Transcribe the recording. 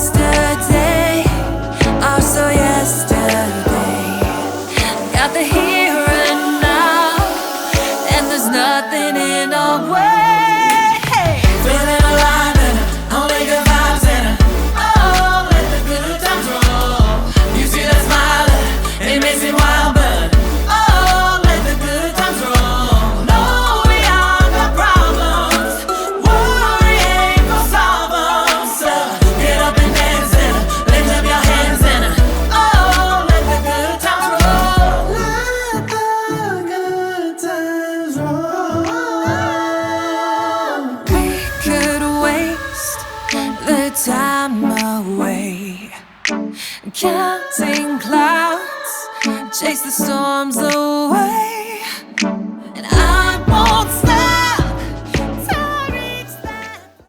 yesterday, also yesterday. Got the here and now, and there's nothing in our way. Feeling alive and only good vibes and oh, let the good times roll. You see that smile, it makes me wild, but oh, let the good times roll. No, we all got problems, worry ain't gon' solve them. So get up and dance and lift up your hands and oh, let the good times roll. Let the good times roll. We could waste the time away, counting clouds, chase the storms away.